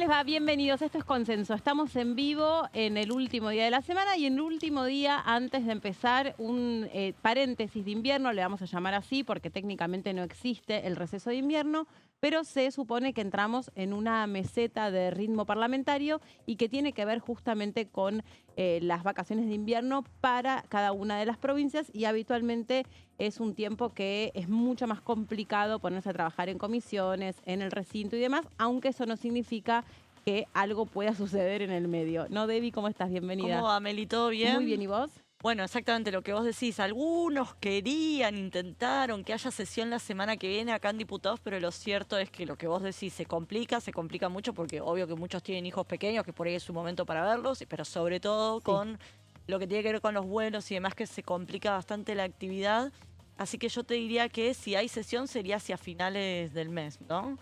les va? Bienvenidos. Esto es Consenso. Estamos en vivo en el último día de la semana y en el último día antes de empezar un paréntesis de invierno, le vamos a llamar así porque técnicamente no existe el receso de invierno, pero se supone que entramos en una meseta de ritmo parlamentario y que tiene que ver justamente con las vacaciones de invierno para cada una de las provincias, y habitualmente es un tiempo que es mucho más complicado ponerse a trabajar en comisiones, en el recinto y demás, aunque eso no significa que algo pueda suceder en el medio. ¿No, Debbie? ¿Cómo estás? Bienvenida. ¿Cómo va, Meli? ¿Todo bien? Muy bien, ¿y vos? Bueno, exactamente lo que vos decís. Algunos intentaron que haya sesión la semana que viene acá en Diputados, pero lo cierto es que lo que vos decís se complica mucho porque obvio que muchos tienen hijos pequeños, que por ahí es su momento para verlos, pero sobre todo con lo que tiene que ver con los vuelos y demás, que se complica bastante la actividad. Así que yo te diría que si hay sesión sería hacia finales del mes, ¿no?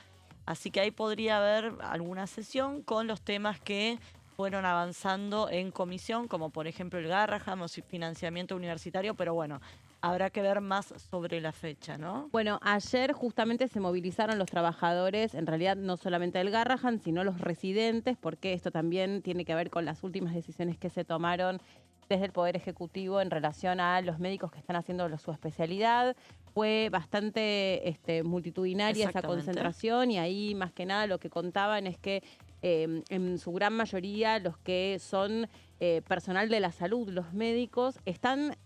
Así que ahí podría haber alguna sesión con los temas que fueron avanzando en comisión, como por ejemplo el Garrahan o financiamiento universitario, pero bueno, habrá que ver más sobre la fecha, ¿no? Bueno, ayer justamente se movilizaron los trabajadores, en realidad no solamente del Garrahan, sino los residentes, porque esto también tiene que ver con las últimas decisiones que se tomaron desde el Poder Ejecutivo en relación a los médicos que están haciendo su especialidad. Fue bastante multitudinaria esa concentración, y ahí más que nada lo que contaban es que en su gran mayoría los que son personal de la salud, los médicos, están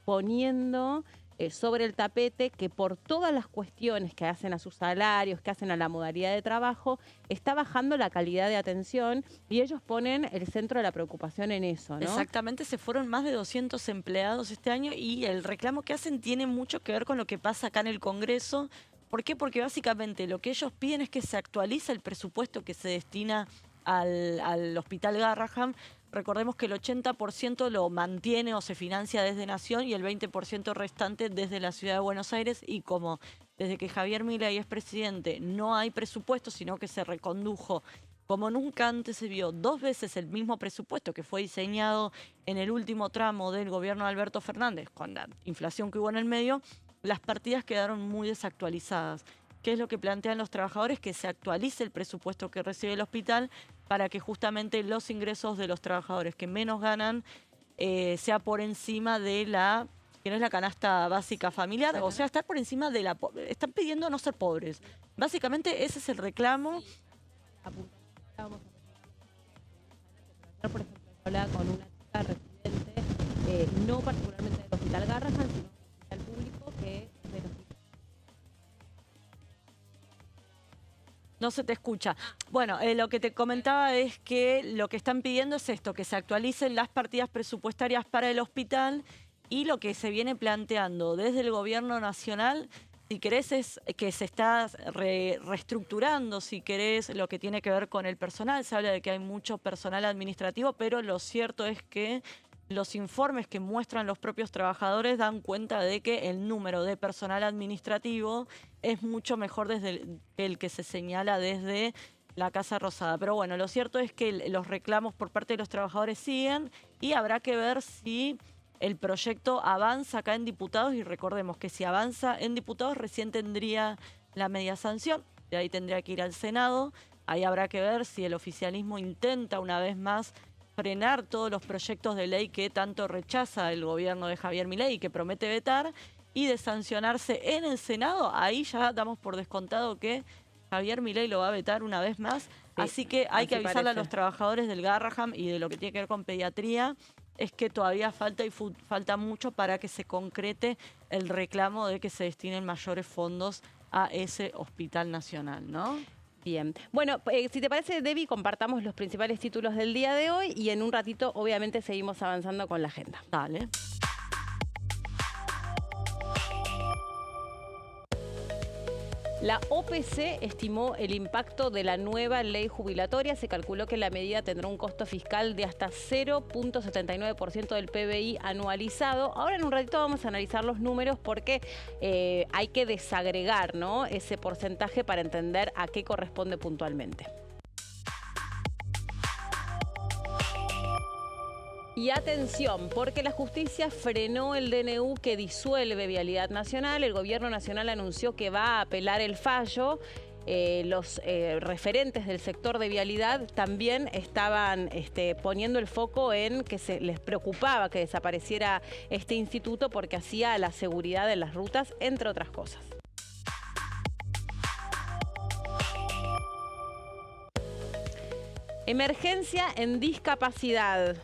poniendo sobre el tapete que por todas las cuestiones que hacen a sus salarios, que hacen a la modalidad de trabajo, está bajando la calidad de atención, y ellos ponen el centro de la preocupación en eso, ¿no? Exactamente, se fueron más de 200 empleados este año y el reclamo que hacen tiene mucho que ver con lo que pasa acá en el Congreso. ¿Por qué? Porque básicamente lo que ellos piden es que se actualice el presupuesto que se destina al Hospital Garrahan. Recordemos que el 80% lo mantiene o se financia desde Nación y el 20% restante desde la Ciudad de Buenos Aires, y como desde que Javier Milei es presidente no hay presupuesto, sino que se recondujo como nunca antes se vio 2 veces el mismo presupuesto que fue diseñado en el último tramo del gobierno de Alberto Fernández, con la inflación que hubo en el medio, las partidas quedaron muy desactualizadas. ¿Qué es lo que plantean los trabajadores? Que se actualice el presupuesto que recibe el hospital para que justamente los ingresos de los trabajadores que menos ganan sea por encima de la, que no es la canasta básica familiar, o sea, estar por encima de la... Están pidiendo no ser pobres. Básicamente ese es el reclamo. Vamos a por ejemplo, hablaba con una chica residente, no particularmente del Hospital Garrahan, sino del hospital público, que es del hospital. No se te escucha. Bueno, lo que te comentaba es que lo que están pidiendo es esto, que se actualicen las partidas presupuestarias para el hospital, y lo que se viene planteando desde el gobierno nacional, si querés, es que se está reestructurando, si querés, lo que tiene que ver con el personal. Se habla de que hay mucho personal administrativo, pero lo cierto es que los informes que muestran los propios trabajadores dan cuenta de que el número de personal administrativo es mucho mejor desde el que se señala desde la Casa Rosada. Pero bueno, lo cierto es que los reclamos por parte de los trabajadores siguen, y habrá que ver si el proyecto avanza acá en Diputados, y recordemos que si avanza en Diputados recién tendría la media sanción, de ahí tendría que ir al Senado. Ahí habrá que ver si el oficialismo intenta una vez más frenar todos los proyectos de ley que tanto rechaza el gobierno de Javier Milei y que promete vetar, y de sancionarse en el Senado, ahí ya damos por descontado que Javier Milei lo va a vetar una vez más. Sí, así que hay que avisarle a los trabajadores del Garrahan y de lo que tiene que ver con pediatría, es que todavía falta mucho para que se concrete el reclamo de que se destinen mayores fondos a ese hospital nacional, ¿no? Bien. Bueno, si te parece, Debbie, compartamos los principales títulos del día de hoy y en un ratito, obviamente, seguimos avanzando con la agenda. Dale. La OPC estimó el impacto de la nueva ley jubilatoria. Se calculó que la medida tendrá un costo fiscal de hasta 0.79% del PBI anualizado. Ahora en un ratito vamos a analizar los números porque hay que desagregar, ¿no?, ese porcentaje para entender a qué corresponde puntualmente. Y atención, porque la justicia frenó el DNU que disuelve Vialidad Nacional. El gobierno nacional anunció que va a apelar el fallo los referentes del sector de vialidad también estaban poniendo el foco en que se les preocupaba que desapareciera este instituto porque hacía a la seguridad de las rutas, entre otras cosas. Emergencia en discapacidad.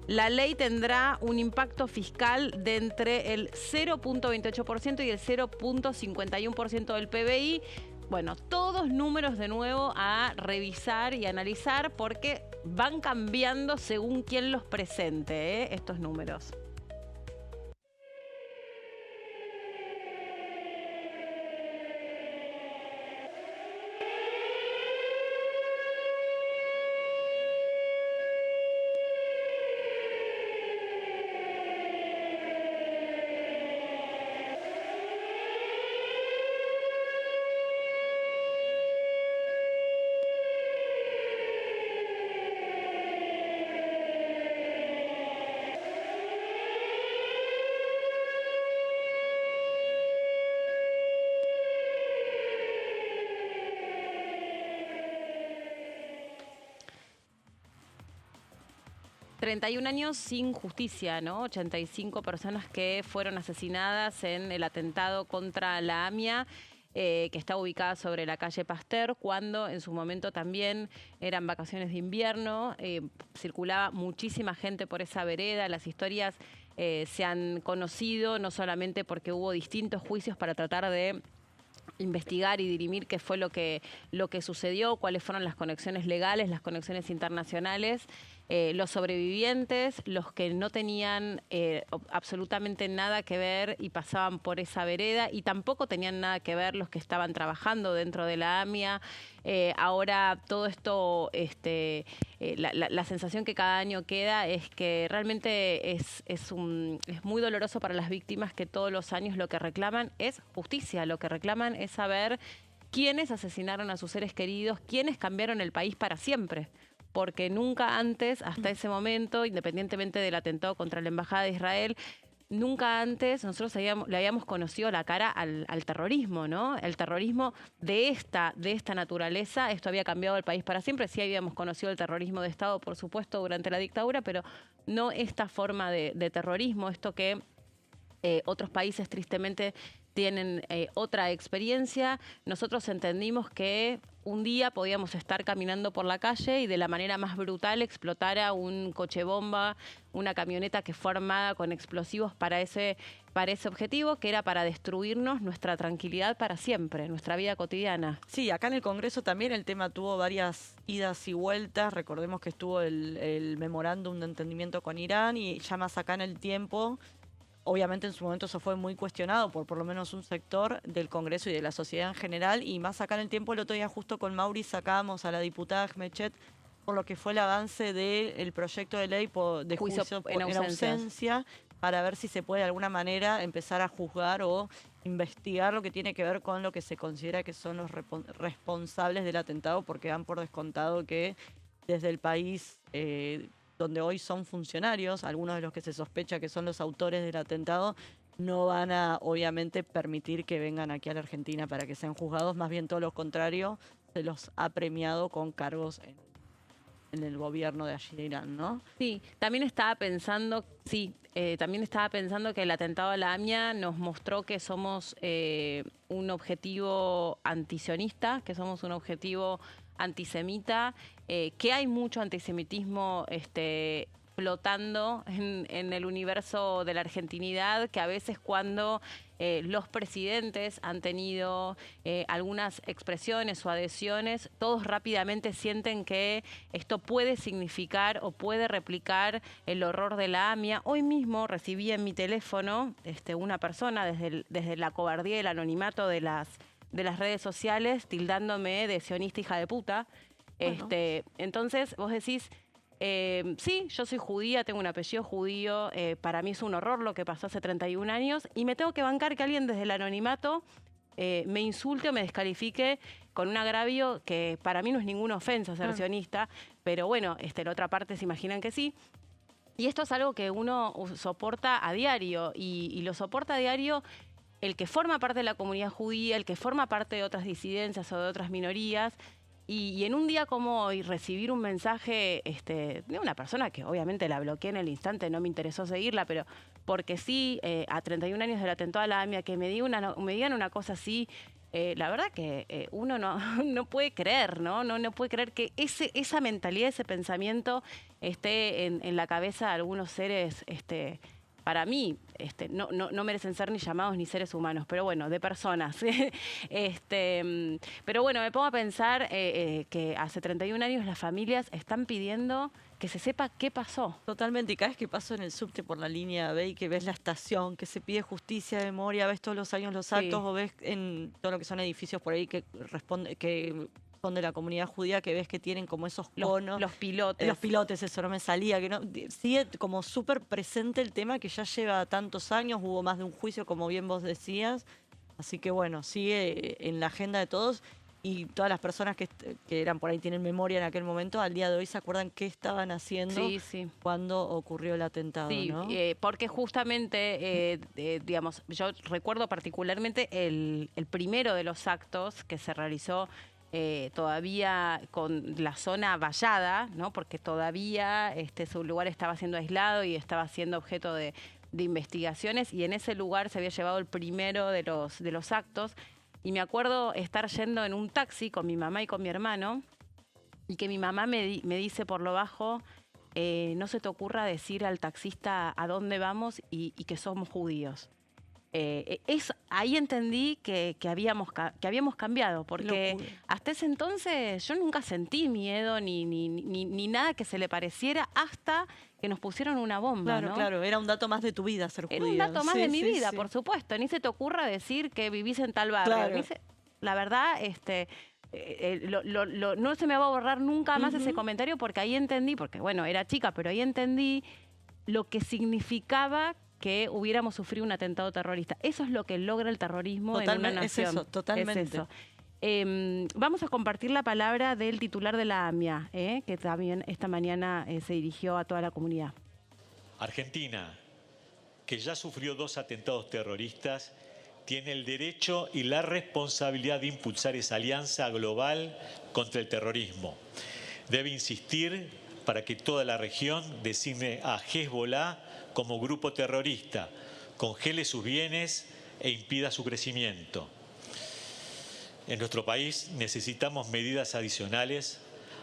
La ley tendrá un impacto fiscal de entre el 0,28% y el 0,51% del PBI. Bueno, todos números de nuevo a revisar y analizar porque van cambiando según quién los presente, estos números. ...31 años sin justicia, ¿no? 85 personas que fueron asesinadas en el atentado contra la AMIA, que está ubicada sobre la calle Pasteur, cuando en su momento también eran vacaciones de invierno, circulaba muchísima gente por esa vereda. Las historias se han conocido no solamente porque hubo distintos juicios para tratar de investigar y dirimir qué fue lo que sucedió, cuáles fueron las conexiones legales, las conexiones internacionales, los sobrevivientes, los que no tenían absolutamente nada que ver y pasaban por esa vereda, y tampoco tenían nada que ver los que estaban trabajando dentro de la AMIA. Ahora todo esto, la sensación que cada año queda es que realmente es muy doloroso para las víctimas, que todos los años lo que reclaman es justicia, lo que reclaman es saber quiénes asesinaron a sus seres queridos, quiénes cambiaron el país para siempre. Porque nunca antes, hasta ese momento, independientemente del atentado contra la Embajada de Israel, nunca antes nosotros le habíamos conocido la cara al terrorismo, ¿no? El terrorismo de esta naturaleza. Esto había cambiado el país para siempre. Sí habíamos conocido el terrorismo de Estado, por supuesto, durante la dictadura, pero no esta forma de terrorismo, esto que otros países tristemente tienen otra experiencia. Nosotros entendimos que un día podíamos estar caminando por la calle y de la manera más brutal explotara un coche bomba, una camioneta que fue armada con explosivos para ese objetivo, que era para destruirnos nuestra tranquilidad para siempre, nuestra vida cotidiana. Sí, acá en el Congreso también el tema tuvo varias idas y vueltas. Recordemos que estuvo el memorándum de entendimiento con Irán, y ya más acá en el tiempo, obviamente en su momento eso fue muy cuestionado por lo menos un sector del Congreso y de la sociedad en general, y más acá en el tiempo. El otro día justo con Mauri sacábamos a la diputada Ahmechet por lo que fue el avance del proyecto de ley de juicio en ausencia, para ver si se puede de alguna manera empezar a juzgar o investigar lo que tiene que ver con lo que se considera que son los responsables del atentado, porque dan por descontado que desde el país donde hoy son funcionarios, algunos de los que se sospecha que son los autores del atentado, no van a, obviamente, permitir que vengan aquí a la Argentina para que sean juzgados. Más bien todo lo contrario, se los ha premiado con cargos en el gobierno de allí de Irán, ¿no? Sí, también estaba pensando que el atentado a la AMIA nos mostró que somos un objetivo antisionista, que somos un objetivo antisemita, que hay mucho antisemitismo flotando en el universo de la argentinidad, que a veces cuando los presidentes han tenido algunas expresiones o adhesiones, todos rápidamente sienten que esto puede significar o puede replicar el horror de la AMIA. Hoy mismo recibí en mi teléfono una persona desde la cobardía y el anonimato de las redes sociales tildándome de sionista hija de puta. Bueno. Entonces vos decís, sí, yo soy judía, tengo un apellido judío, para mí es un horror lo que pasó hace 31 años y me tengo que bancar que alguien desde el anonimato me insulte o me descalifique con un agravio que para mí no es ninguna ofensa ser sionista, pero bueno, la otra parte se imaginan que sí. Y esto es algo que uno soporta a diario y lo soporta a diario el que forma parte de la comunidad judía, el que forma parte de otras disidencias o de otras minorías. Y en un día como hoy recibir un mensaje de una persona que obviamente la bloqueé en el instante, no me interesó seguirla, pero porque sí, a 31 años del atentado a la AMIA, que me digan una cosa así, la verdad que uno no, no puede creer, ¿no? No puede creer que esa mentalidad, ese pensamiento esté en la cabeza de algunos seres, para mí, no merecen ser ni llamados ni seres humanos, pero bueno, de personas. Pero bueno, me pongo a pensar que hace 31 años las familias están pidiendo que se sepa qué pasó. Totalmente, y cada vez que paso en el subte por la línea B y que ves la estación, que se pide justicia de memoria, ves todos los años los actos, Sí. o ves en todo lo que son edificios por ahí que son de la comunidad judía, que ves que tienen como esos conos. Los pilotes. Los pilotes, eso no me salía, que no, sigue como súper presente el tema que ya lleva tantos años, hubo más de un juicio, como bien vos decías, así que bueno, sigue en la agenda de todos. Y todas las personas que eran por ahí, tienen memoria en aquel momento, al día de hoy se acuerdan qué estaban haciendo Sí, sí. cuando ocurrió el atentado, Sí, ¿no? porque justamente, digamos, yo recuerdo particularmente el primero de los actos que se realizó todavía con la zona vallada, ¿no? Porque todavía su lugar estaba siendo aislado y estaba siendo objeto de investigaciones, y en ese lugar se había llevado el primero de los actos. Y me acuerdo estar yendo en un taxi con mi mamá y con mi hermano, y que mi mamá me dice por lo bajo, no se te ocurra decir al taxista a dónde vamos y que somos judíos. Ahí entendí que habíamos cambiado, porque Locura. hasta ese entonces yo nunca sentí miedo ni nada que se le pareciera, hasta que nos pusieron una bomba, Claro, ¿no? claro, era un dato más de tu vida ser judía. Era un dato más Sí, de mi sí, vida, sí. por supuesto. Ni se te ocurra decir que vivís en tal barrio. Claro. La verdad, no se me va a borrar nunca más ese Ujú. comentario, porque ahí entendí, porque bueno, era chica, pero ahí entendí lo que significaba que hubiéramos sufrido un atentado terrorista. Eso es lo que logra el terrorismo en una Es nación. eso, totalmente. Es eso. Vamos a compartir la palabra del titular de la AMIA, que también esta mañana se dirigió a toda la comunidad. Argentina, que ya sufrió 2 atentados terroristas, tiene el derecho y la responsabilidad de impulsar esa alianza global contra el terrorismo. Debe insistir para que toda la región designe a Hezbollah como grupo terrorista, congele sus bienes e impida su crecimiento. En nuestro país necesitamos medidas adicionales.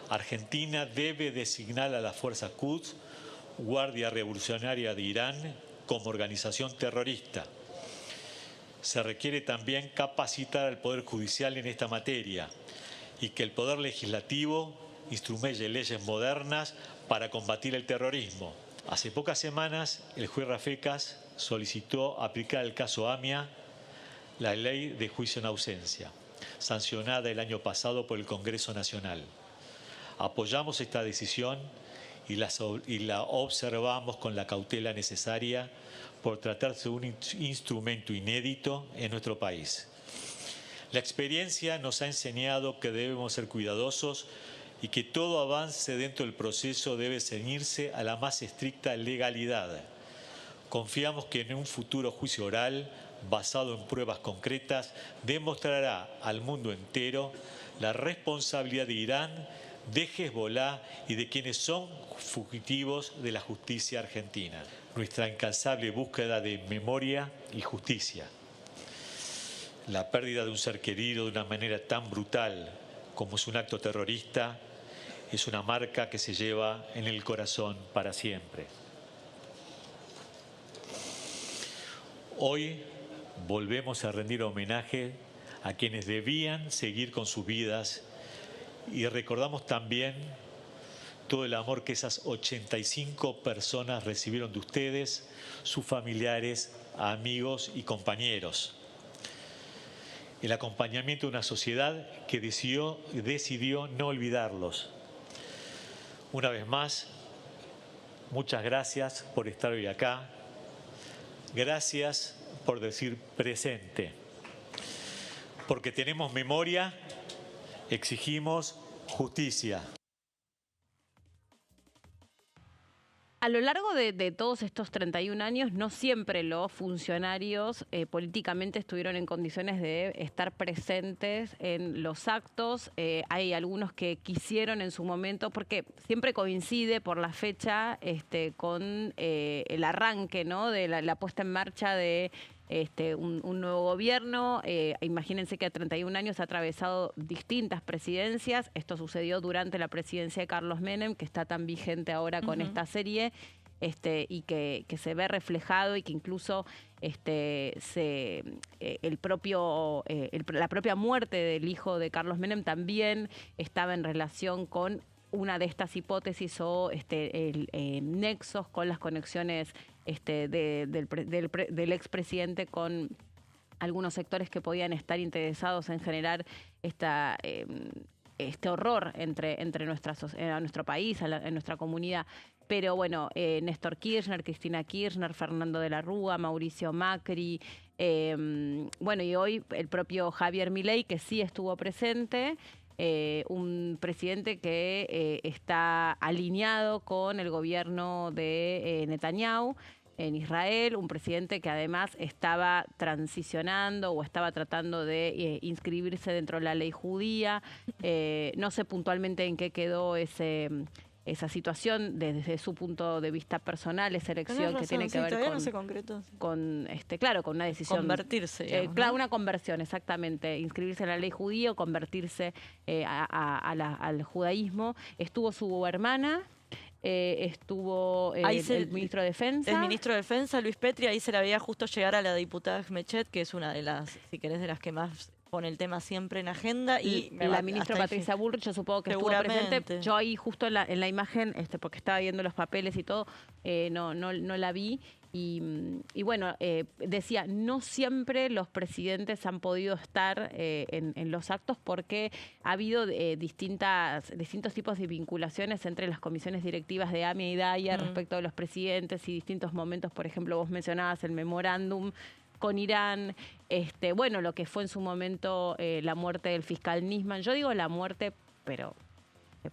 Argentina debe designar a la Fuerza Quds, Guardia Revolucionaria de Irán, como organización terrorista. Se requiere también capacitar al Poder Judicial en esta materia y que el Poder Legislativo instrumente leyes modernas para combatir el terrorismo. Hace pocas semanas, el juez Rafecas solicitó aplicar el caso AMIA la ley de juicio en ausencia, sancionada el año pasado por el Congreso Nacional. Apoyamos esta decisión y la observamos con la cautela necesaria por tratarse de un instrumento inédito en nuestro país. La experiencia nos ha enseñado que debemos ser cuidadosos y que todo avance dentro del proceso debe ceñirse a la más estricta legalidad. Confiamos que en un futuro juicio oral, basado en pruebas concretas, demostrará al mundo entero la responsabilidad de Irán, de Hezbollah y de quienes son fugitivos de la justicia argentina. Nuestra incansable búsqueda de memoria y justicia. La pérdida de un ser querido de una manera tan brutal como es un acto terrorista es una marca que se lleva en el corazón para siempre. Hoy volvemos a rendir homenaje a quienes debían seguir con sus vidas y recordamos también todo el amor que esas 85 personas recibieron de ustedes, sus familiares, amigos y compañeros. El acompañamiento de una sociedad que decidió no olvidarlos. Una vez más, muchas gracias por estar hoy acá. Gracias por decir presente. Porque tenemos memoria, exigimos justicia. A lo largo de todos estos 31 años, no siempre los funcionarios políticamente estuvieron en condiciones de estar presentes en los actos. Hay algunos que quisieron en su momento, porque siempre coincide por la fecha con el arranque, ¿no?, de la puesta en marcha de un nuevo gobierno. Imagínense que a 31 años ha atravesado distintas presidencias. Esto sucedió durante la presidencia de Carlos Menem, que está tan vigente ahora con esta serie, y que se ve reflejado y que incluso la propia muerte del hijo de Carlos Menem también estaba en relación con una de estas hipótesis o nexos con las conexiones del expresidente con algunos sectores que podían estar interesados en generar este horror entre nuestro país, en nuestra comunidad. Pero bueno, Néstor Kirchner, Cristina Kirchner, Fernando de la Rúa, Mauricio Macri, bueno, y hoy el propio Javier Milei, que sí estuvo presente. Un presidente que está alineado con el gobierno de Netanyahu en Israel, un presidente que además estaba transicionando o estaba tratando de inscribirse dentro de la ley judía. No sé puntualmente en qué quedó esa situación desde su punto de vista personal, esa elección que tiene que ver con, no se concretó, claro, con una decisión. Convertirse. Digamos, claro, ¿no? una conversión, exactamente. Inscribirse en la ley judía o convertirse al judaísmo. Estuvo su hermana, estuvo el ministro de Defensa. El ministro de Defensa, Luis Petri, ahí se la veía justo llegar a la diputada Mechet, que es una de las, si querés, de las que más pone el tema siempre en agenda. Y la ministra Patricia Bullrich, yo supongo que estuvo presente. Yo ahí justo en la imagen, porque estaba viendo los papeles y todo, no la vi. Y bueno, decía, no siempre los presidentes han podido estar en los actos porque ha habido distintos tipos de vinculaciones entre las comisiones directivas de AMIA y DAIA respecto de los presidentes y distintos momentos. Por ejemplo, vos mencionabas el memorándum con Irán, bueno, lo que fue en su momento la muerte del fiscal Nisman. Yo digo la muerte, pero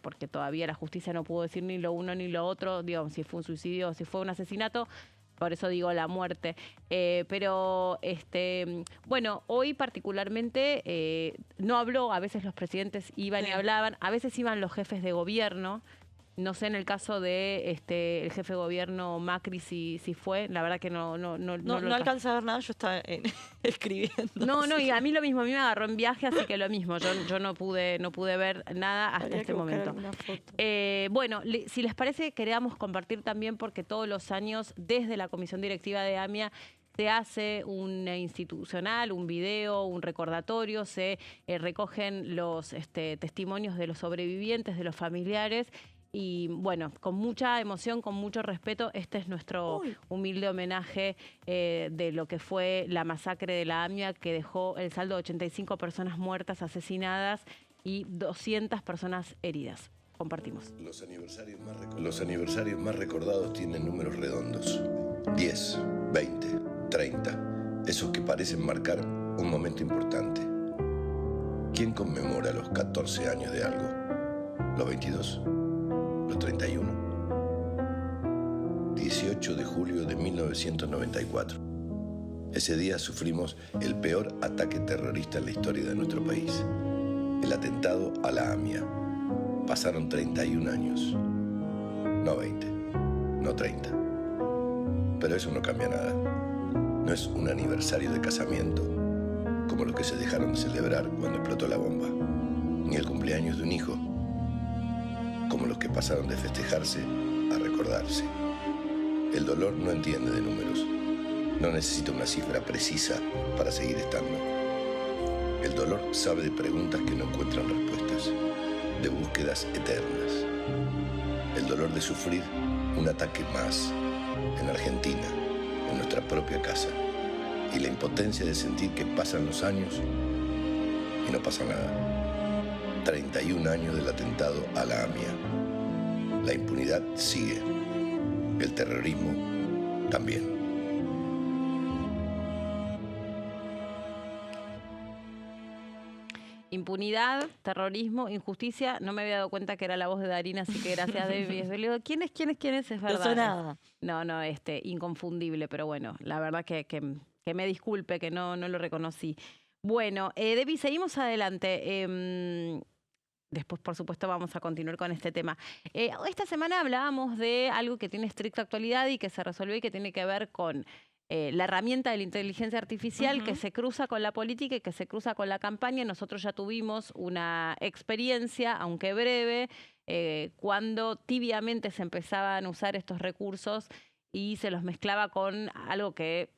porque todavía la justicia no pudo decir ni lo uno ni lo otro, digo, si fue un suicidio o si fue un asesinato. Por eso digo la muerte. Pero, bueno, hoy particularmente no habló, a veces los presidentes iban y hablaban, a veces iban los jefes de gobierno. No sé en el caso de el jefe de gobierno Macri si fue, la verdad que no alcancé a ver nada, yo estaba escribiendo. No, y a mí lo mismo, a mí me agarró en viaje, así que lo mismo, yo no pude ver nada hasta este momento. Bueno, si les parece, queríamos compartir también, porque todos los años, desde la Comisión Directiva de AMIA, se hace un institucional, un video, un recordatorio, se recogen los testimonios de los sobrevivientes, de los familiares. Y bueno, con mucha emoción, con mucho respeto, este es nuestro humilde homenaje de lo que fue la masacre de la AMIA, que dejó el saldo de 85 personas muertas, asesinadas y 200 personas heridas. Compartimos. Los aniversarios más recordados tienen números redondos. 10, 20, 30. Esos que parecen marcar un momento importante. ¿Quién conmemora los 14 años de algo? ¿Los 22? ¿Los 31? 18 de julio de 1994. Ese día sufrimos el peor ataque terrorista en la historia de nuestro país. El atentado a la AMIA. Pasaron 31 años. No 20, no 30. Pero eso no cambia nada. No es un aniversario de casamiento, como los que se dejaron de celebrar cuando explotó la bomba. Ni el cumpleaños de un hijo, como los que pasaron de festejarse a recordarse. El dolor no entiende de números. No necesita una cifra precisa para seguir estando. El dolor sabe de preguntas que no encuentran respuestas, de búsquedas eternas. El dolor de sufrir un ataque más en Argentina, en nuestra propia casa. Y la impotencia de sentir que pasan los años y no pasa nada. 31 años del atentado a la AMIA. La impunidad sigue. El terrorismo también. Impunidad, terrorismo, injusticia. No me había dado cuenta que era la voz de Darín, así que gracias, Debbie. Le digo, ¿quién es? Es No verdad. sonaba. No, inconfundible, pero bueno, la verdad que me disculpe que no lo reconocí. Bueno, Debbie, seguimos adelante. Después, por supuesto, vamos a continuar con este tema. Esta semana hablábamos de algo que tiene estricta actualidad y que se resolvió y que tiene que ver con la herramienta de la inteligencia artificial que se cruza con la política y que se cruza con la campaña. Nosotros ya tuvimos una experiencia, aunque breve, cuando tibiamente se empezaban a usar estos recursos y se los mezclaba con algo que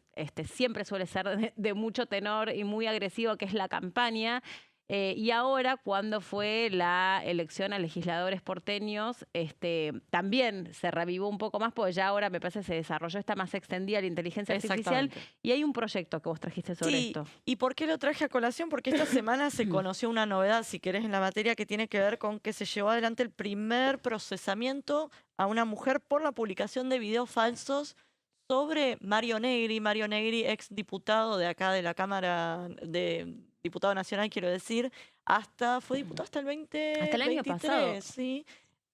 siempre suele ser de mucho tenor y muy agresivo, que es la campaña. Y ahora, cuando fue la elección a legisladores porteños, también se revivó un poco más, porque ya ahora me parece que se desarrolló esta más extendida la inteligencia artificial. Y hay un proyecto que vos trajiste sobre esto. ¿Y por qué lo traje a colación? Porque esta semana se conoció una novedad, si querés, en la materia, que tiene que ver con que se llevó adelante el primer procesamiento a una mujer por la publicación de videos falsos sobre Mario Negri, ex diputado de acá de la Cámara de Diputado Nacional, quiero decir, fue diputado hasta el 2023. Hasta el año pasado. Sí.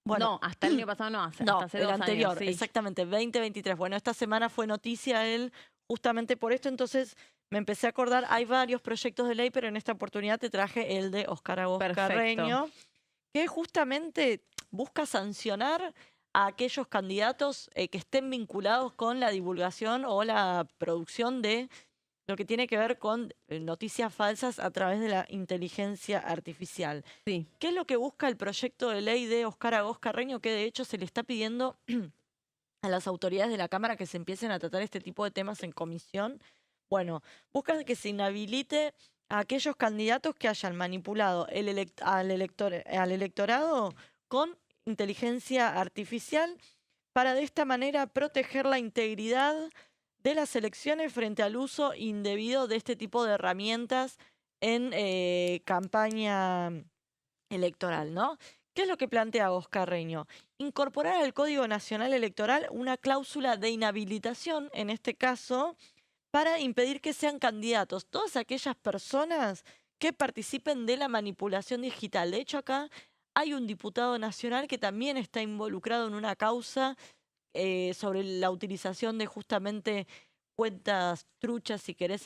Bueno, no, hasta el año pasado no, hasta hace el 2 anterior, años, sí. exactamente, 2023. Bueno, esta semana fue noticia él justamente por esto, entonces me empecé a acordar, hay varios proyectos de ley, pero en esta oportunidad te traje el de Óscar Agos Carreño, que justamente busca sancionar a aquellos candidatos que estén vinculados con la divulgación o la producción de lo que tiene que ver con noticias falsas a través de la inteligencia artificial. Sí. ¿Qué es lo que busca el proyecto de ley de Óscar Agos Carreño? Que de hecho se le está pidiendo a las autoridades de la Cámara que se empiecen a tratar este tipo de temas en comisión. Bueno, busca que se inhabilite a aquellos candidatos que hayan manipulado al electorado con inteligencia artificial para de esta manera proteger la integridad de las elecciones frente al uso indebido de este tipo de herramientas en campaña electoral, ¿no? ¿Qué es lo que plantea Agos Carreño? Incorporar al Código Nacional Electoral una cláusula de inhabilitación, en este caso, para impedir que sean candidatos todas aquellas personas que participen de la manipulación digital. De hecho, acá hay un diputado nacional que también está involucrado en una causa sobre la utilización de justamente cuentas truchas, si querés,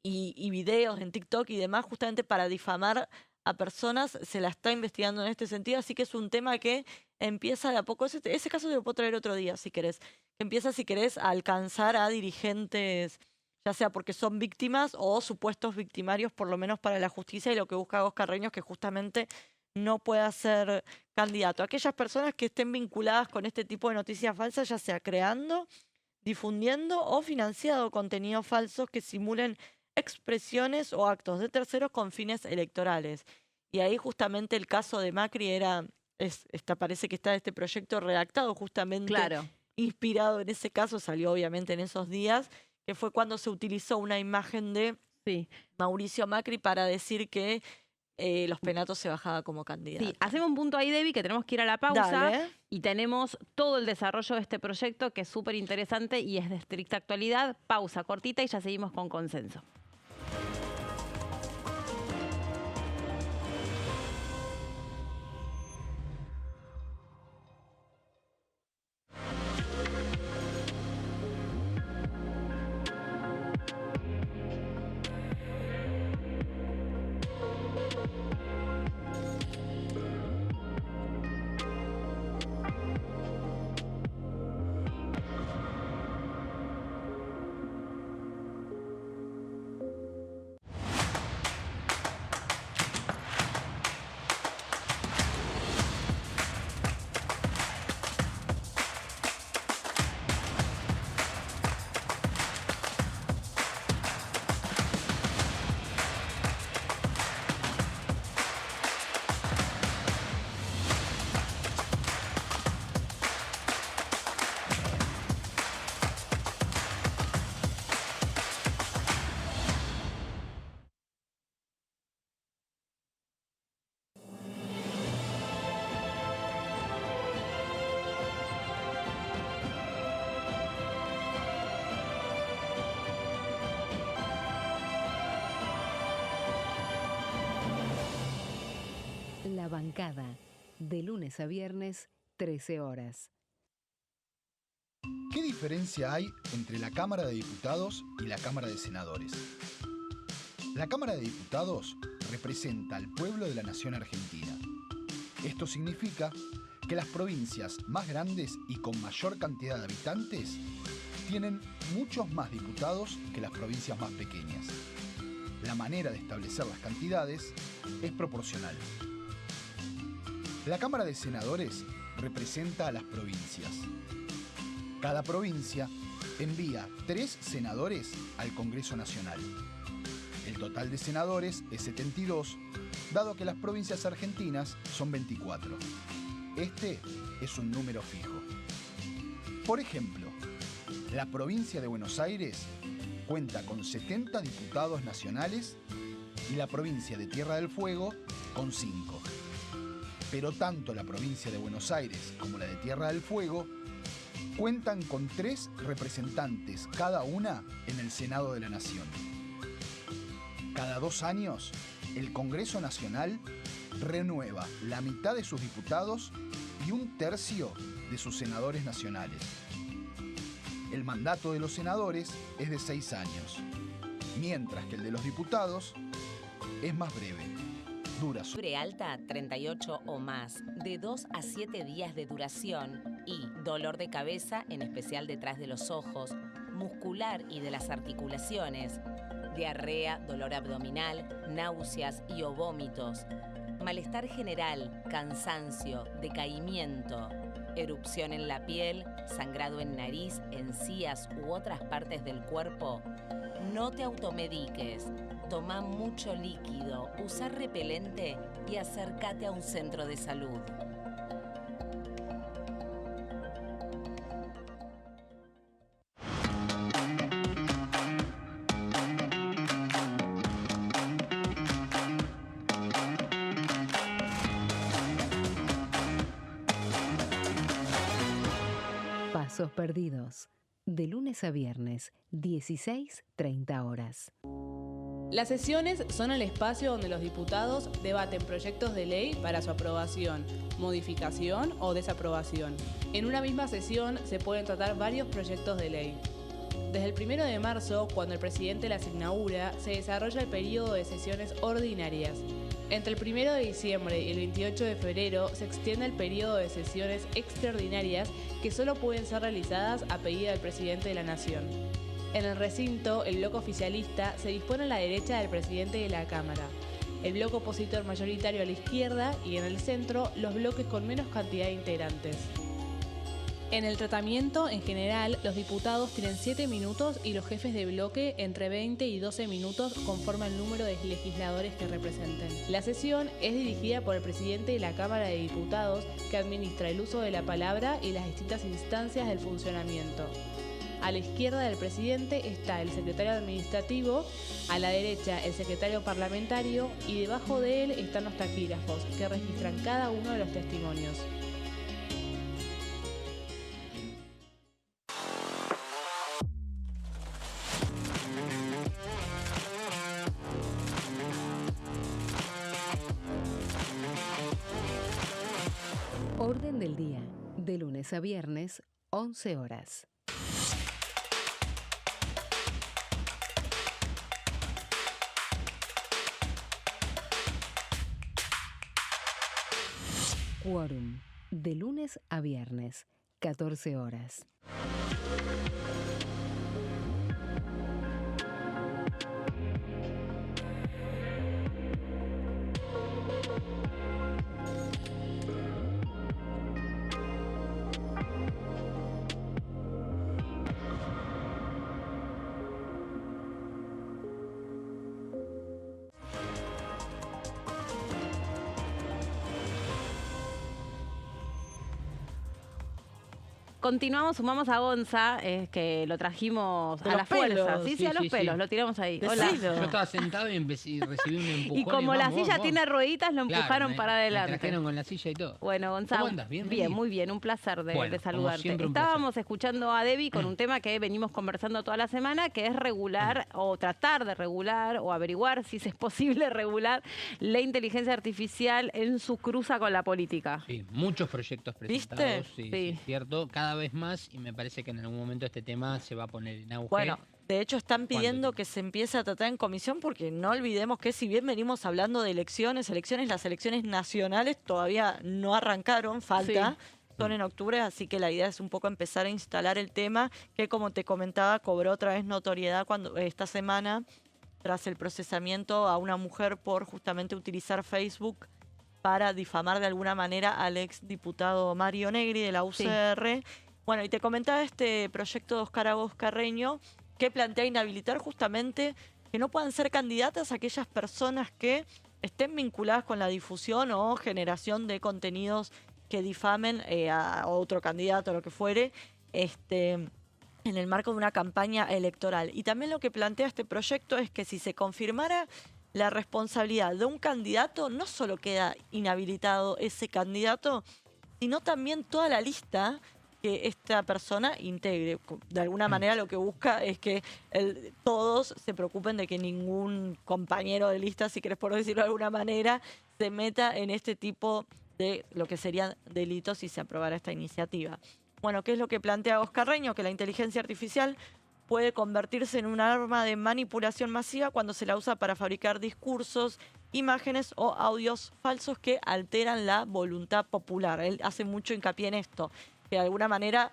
y videos en TikTok y demás, justamente para difamar a personas. Se la está investigando en este sentido, así que es un tema que empieza de a poco. Ese caso te lo puedo traer otro día, si querés. Empieza, si querés, a alcanzar a dirigentes, ya sea porque son víctimas o supuestos victimarios, por lo menos para la justicia, y lo que busca Agos Carreño es que justamente no pueda ser candidato. Aquellas personas que estén vinculadas con este tipo de noticias falsas, ya sea creando, difundiendo o financiando contenidos falsos que simulen expresiones o actos de terceros con fines electorales. Y ahí justamente el caso de Macri parece que está este proyecto redactado justamente inspirado en ese caso, salió obviamente en esos días, que fue cuando se utilizó una imagen de Mauricio Macri para decir que Los Penatos se bajaba como candidato. Sí, hacemos un punto ahí, Debbie, que tenemos que ir a la pausa. Dale. Y tenemos todo el desarrollo de este proyecto, que es súper interesante y es de estricta actualidad. Pausa cortita y ya seguimos con Consenso. La Bancada, de lunes a viernes, 13 horas. ¿Qué diferencia hay entre la Cámara de Diputados y la Cámara de Senadores? La Cámara de Diputados representa al pueblo de la nación argentina. Esto significa que las provincias más grandes y con mayor cantidad de habitantes tienen muchos más diputados que las provincias más pequeñas. La manera de establecer las cantidades es proporcional. La Cámara de Senadores representa a las provincias. Cada provincia envía 3 senadores al Congreso Nacional. El total de senadores es 72, dado que las provincias argentinas son 24. Este es un número fijo. Por ejemplo, la provincia de Buenos Aires cuenta con 70 diputados nacionales y la provincia de Tierra del Fuego con 5. Pero tanto la provincia de Buenos Aires como la de Tierra del Fuego cuentan con 3 representantes cada una en el Senado de la Nación. Cada 2 años, el Congreso Nacional renueva la mitad de sus diputados y 1/3 de sus senadores nacionales. El mandato de los senadores es de 6 años, mientras que el de los diputados es más breve. Dura Fiebre alta, 38 o más, de 2 a 7 días de duración y dolor de cabeza, en especial detrás de los ojos, muscular y de las articulaciones, diarrea, dolor abdominal, náuseas y o vómitos, malestar general, cansancio, decaimiento, erupción en la piel, sangrado en nariz, encías u otras partes del cuerpo. No te automediques. Toma mucho líquido, usa repelente y acércate a un centro de salud. Pasos perdidos, de lunes a viernes, 16:30 horas. Las sesiones son el espacio donde los diputados debaten proyectos de ley para su aprobación, modificación o desaprobación. En una misma sesión se pueden tratar varios proyectos de ley. Desde el 1 de marzo, cuando el presidente las inaugura, se desarrolla el periodo de sesiones ordinarias. Entre el 1 de diciembre y el 28 de febrero se extiende el periodo de sesiones extraordinarias que solo pueden ser realizadas a pedido del presidente de la Nación. En el recinto, el bloque oficialista se dispone a la derecha del presidente de la Cámara, el bloque opositor mayoritario a la izquierda y en el centro los bloques con menos cantidad de integrantes. En el tratamiento, en general, los diputados tienen 7 minutos y los jefes de bloque entre 20 y 12 minutos conforme al número de legisladores que representen. La sesión es dirigida por el presidente de la Cámara de Diputados, que administra el uso de la palabra y las distintas instancias del funcionamiento. A la izquierda del presidente está el secretario administrativo, a la derecha el secretario parlamentario y debajo de él están los taquígrafos, que registran cada uno de los testimonios. Orden del día, de lunes a viernes, 11 horas. Quórum, de lunes a viernes, 14 horas. continuamos, sumamos a Gonza, que lo trajimos De a la los fuerza. pelos. Sí, Sí, a los sí, pelos, sí. lo tiramos ahí. Decilo. Hola. Yo estaba sentado y recibí un empujón. Y como la vamos, silla vamos. tiene rueditas, lo Claro, empujaron para Me adelante. trajeron con la silla y todo. Bueno, Gonzalo. ¿Cómo andas? ¿Bien, Bien, Meli? muy bien, un placer de Bueno, como saludarte. siempre, un Estábamos escuchando a Debbie con un tema que venimos conversando toda la semana, que es regular o tratar de regular o averiguar si es posible regular la inteligencia artificial en su cruza con la política. Sí, muchos proyectos ¿Viste? presentados, sí, Sí. sí, es cierto, cada vez más, y me parece que en algún momento este tema se va a poner en auge. Bueno, de hecho están pidiendo tiempo? que se empiece a tratar en comisión porque no olvidemos que si bien venimos hablando de elecciones, las elecciones nacionales todavía no arrancaron, falta. Son en octubre, así que la idea es un poco empezar a instalar el tema que, como te comentaba, cobró otra vez notoriedad cuando esta semana tras el procesamiento a una mujer por justamente utilizar Facebook para difamar de alguna manera al exdiputado Mario Negri de la UCR. Bueno, y te comentaba este proyecto de Oscar Agos Carreño que plantea inhabilitar justamente que no puedan ser candidatas aquellas personas que estén vinculadas con la difusión o generación de contenidos que difamen a otro candidato o lo que fuere, en el marco de una campaña electoral. Y también lo que plantea este proyecto es que si se confirmara la responsabilidad de un candidato, no solo queda inhabilitado ese candidato, sino también toda la lista que esta persona integre. De alguna manera lo que busca es que todos se preocupen de que ningún compañero de lista, si querés por decirlo de alguna manera, se meta en este tipo de lo que serían delitos si se aprobara esta iniciativa. Bueno, ¿qué es lo que plantea Oscar Carreño? Que la inteligencia artificial puede convertirse en un arma de manipulación masiva cuando se la usa para fabricar discursos, imágenes o audios falsos que alteran la voluntad popular. Él hace mucho hincapié en esto, que de alguna manera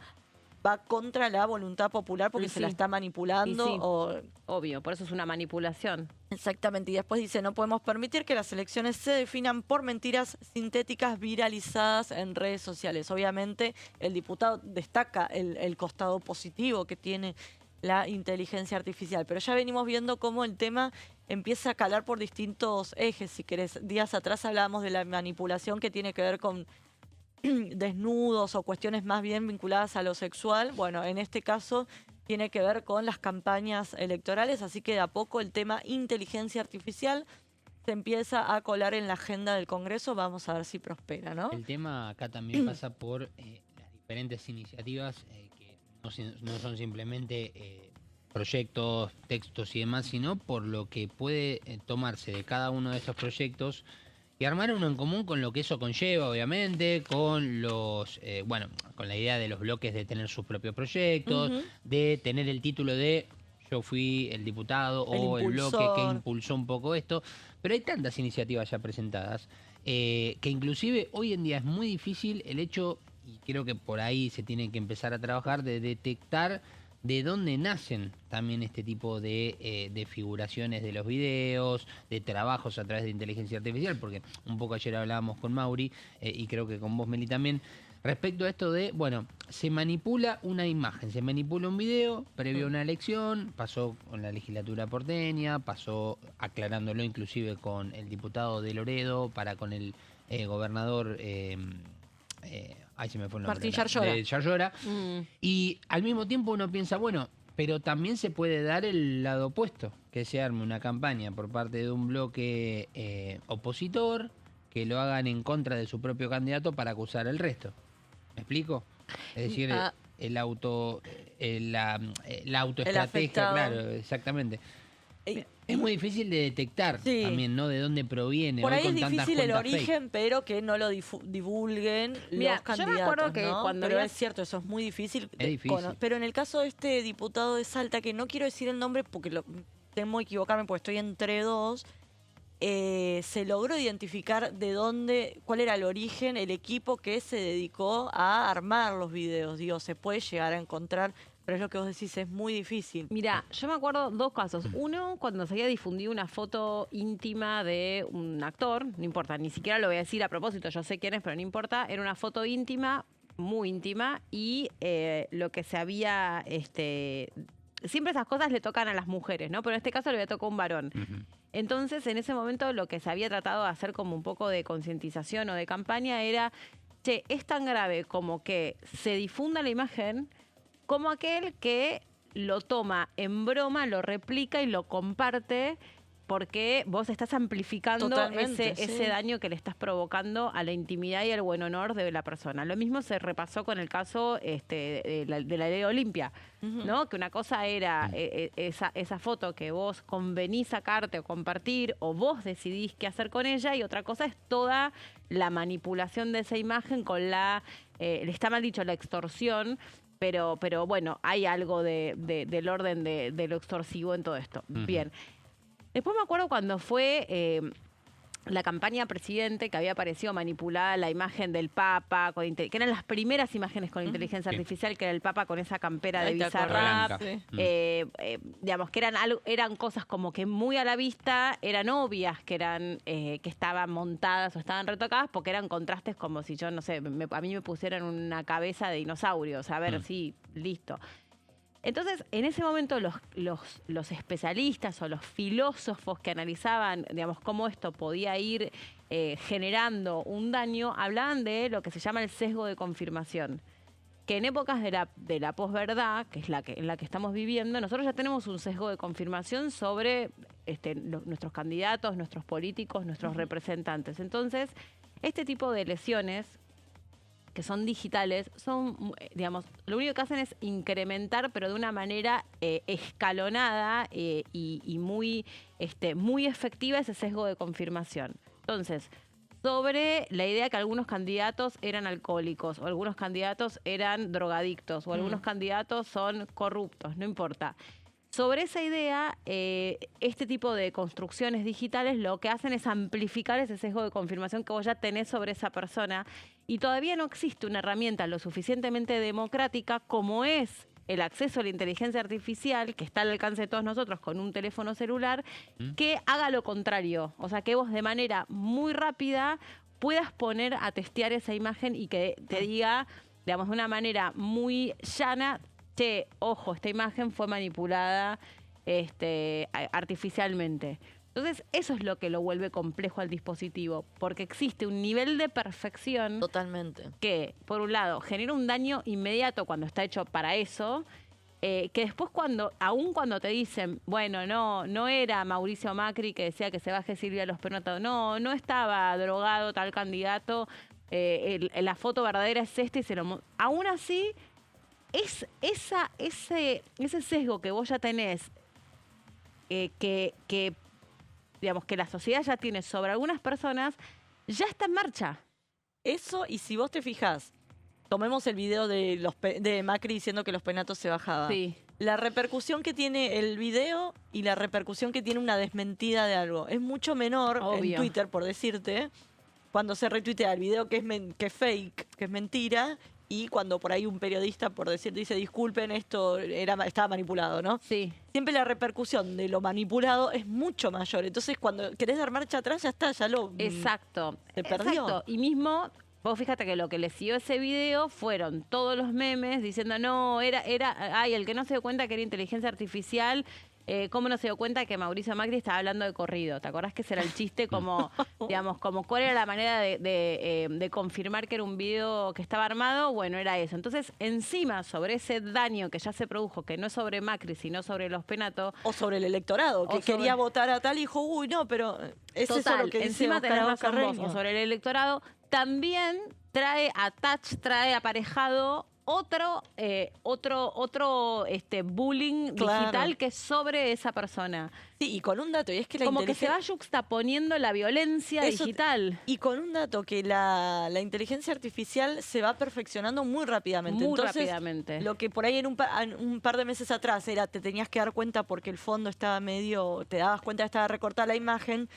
va contra la voluntad popular porque se la está manipulando. Y sí, o obvio, por eso es una manipulación. Exactamente, y después dice, no podemos permitir que las elecciones se definan por mentiras sintéticas viralizadas en redes sociales. Obviamente el diputado destaca el costado positivo que tiene la inteligencia artificial, pero ya venimos viendo cómo el tema empieza a calar por distintos ejes, si querés. Días atrás hablábamos de la manipulación que tiene que ver con desnudos o cuestiones más bien vinculadas a lo sexual. Bueno, en este caso tiene que ver con las campañas electorales, así que de a poco el tema inteligencia artificial se empieza a colar en la agenda del Congreso. Vamos a ver si prospera, ¿no? El tema acá también pasa por las diferentes iniciativas que no son simplemente proyectos, textos y demás, sino por lo que puede tomarse de cada uno de estos proyectos y armar uno en común con lo que eso conlleva, obviamente, con los, con la idea de los bloques de tener sus propios proyectos, de tener el título de yo fui el diputado o el bloque que impulsó un poco esto, pero hay tantas iniciativas ya presentadas que inclusive hoy en día es muy difícil el hecho, y creo que por ahí se tiene que empezar a trabajar, de detectar de dónde nacen también este tipo de figuraciones de los videos, de trabajos a través de inteligencia artificial, porque un poco ayer hablábamos con Mauri y creo que con vos, Meli, también, respecto a esto de, se manipula una imagen, se manipula un video previo a una elección, pasó con la legislatura porteña, pasó aclarándolo inclusive con el diputado de Loredo, para con el gobernador... ahí se me fue el nombre. Martín Yarlora. De Yarlora. Y al mismo tiempo uno piensa, pero también se puede dar el lado opuesto, que se arme una campaña por parte de un bloque opositor, que lo hagan en contra de su propio candidato para acusar al resto. ¿Me explico? Es decir, la autoestrategia, claro, exactamente. Es muy difícil de detectar también, ¿no? De dónde proviene. Por hoy ahí con es tantas difícil el cuentas origen, fake. pero que no lo divulguen Mira, los candidatos, yo me acuerdo que ¿no? cuando Pero había- es cierto, eso es muy difícil. Es difícil. Pero en el caso de este diputado de Salta, que no quiero decir el nombre porque temo equivocarme porque estoy entre dos, se logró identificar cuál era el origen, el equipo que se dedicó a armar los videos. Digo, se puede llegar a encontrar, pero es lo que vos decís, es muy difícil. Mira, yo me acuerdo dos casos. Uno, cuando se había difundido una foto íntima de un actor, no importa, ni siquiera lo voy a decir a propósito, yo sé quién es, pero no importa, era una foto íntima, muy íntima, y lo que se había... siempre esas cosas le tocan a las mujeres, ¿no? Pero en este caso le había tocado a un varón. Entonces, en ese momento lo que se había tratado de hacer como un poco de concientización o de campaña era che, es tan grave como que se difunda la imagen, como aquel que lo toma en broma, lo replica y lo comparte porque vos estás amplificando ese daño que le estás provocando a la intimidad y al buen honor de la persona. Lo mismo se repasó con el caso de la ley de Olimpia, ¿no? Que una cosa era esa foto que vos convenís sacarte o compartir o vos decidís qué hacer con ella, y otra cosa es toda la manipulación de esa imagen con le está mal dicho, la extorsión. Pero bueno, hay algo del orden de lo extorsivo en todo esto. Bien. Después me acuerdo cuando fue la campaña presidente, que había aparecido manipulada la imagen del Papa, que eran las primeras imágenes con inteligencia artificial, que era el Papa con esa campera de Bizarrap. Digamos, que eran cosas como que muy a la vista, eran obvias que estaban montadas o estaban retocadas, porque eran contrastes como si yo, no sé, a mí me pusieran una cabeza de dinosaurio. O sea, a ver, sí, listo. Entonces, en ese momento los especialistas o los filósofos que analizaban, digamos, cómo esto podía ir generando un daño, hablaban de lo que se llama el sesgo de confirmación. Que en épocas de la posverdad, que es en la que estamos viviendo, nosotros ya tenemos un sesgo de confirmación sobre nuestros candidatos, nuestros políticos, nuestros representantes. Entonces, este tipo de lesiones que son digitales, son, digamos, lo único que hacen es incrementar, pero de una manera escalonada y muy efectiva ese sesgo de confirmación. Entonces, sobre la idea que algunos candidatos eran alcohólicos, o algunos candidatos eran drogadictos, o algunos candidatos son corruptos, no importa. Sobre esa idea, este tipo de construcciones digitales lo que hacen es amplificar ese sesgo de confirmación que vos ya tenés sobre esa persona, y todavía no existe una herramienta lo suficientemente democrática como es el acceso a la inteligencia artificial, que está al alcance de todos nosotros con un teléfono celular, que haga lo contrario. O sea, que vos de manera muy rápida puedas poner a testear esa imagen y que te diga, digamos, de una manera muy llana, che, ojo, esta imagen fue manipulada artificialmente. Entonces, eso es lo que lo vuelve complejo al dispositivo, porque existe un nivel de perfección que, por un lado, genera un daño inmediato cuando está hecho para eso, que después aún cuando te dicen, bueno, no era Mauricio Macri que decía que se baje Silvia Los Penoto, no estaba drogado tal candidato, la foto verdadera es esta y aún así, ese sesgo que vos ya tenés, digamos, que la sociedad ya tiene sobre algunas personas, ya está en marcha. Eso, y si vos te fijás, tomemos el video de Macri diciendo que Los Penatos se bajaba. Sí. La repercusión que tiene el video y la repercusión que tiene una desmentida de algo es mucho menor. Obvio. En Twitter, por decirte, cuando se retuitea el video que es fake, que es mentira, y cuando por ahí un periodista, por decir, dice, disculpen, esto estaba manipulado, ¿no? Sí. Siempre la repercusión de lo manipulado es mucho mayor. Entonces, cuando querés dar marcha atrás, ya está, ya lo... Exacto. Se perdió. Exacto. Y mismo, vos fíjate que lo que le siguió ese video fueron todos los memes diciendo, no, el que no se dio cuenta que era inteligencia artificial... ¿Cómo no se dio cuenta que Mauricio Macri estaba hablando de corrido? ¿Te acordás que ese era el chiste? Como, digamos, cuál era la manera de confirmar que era un video que estaba armado. Bueno, era eso. Entonces, encima, sobre ese daño que ya se produjo, que no es sobre Macri, sino sobre Los Penato. O sobre el electorado, que quería votar a tal y dijo, uy, no, pero es eso lo que dice encima tenés razón vos, Carreño. o sobre el electorado, también trae aparejado otro bullying digital que es sobre esa persona. Sí, y con un dato, y es que como que se va yuxtaponiendo la violencia digital. Y con un dato, que la inteligencia artificial se va perfeccionando muy rápidamente. Entonces, lo que por ahí en un par de meses atrás era, te tenías que dar cuenta porque el fondo estaba te dabas cuenta que estaba recortada la imagen,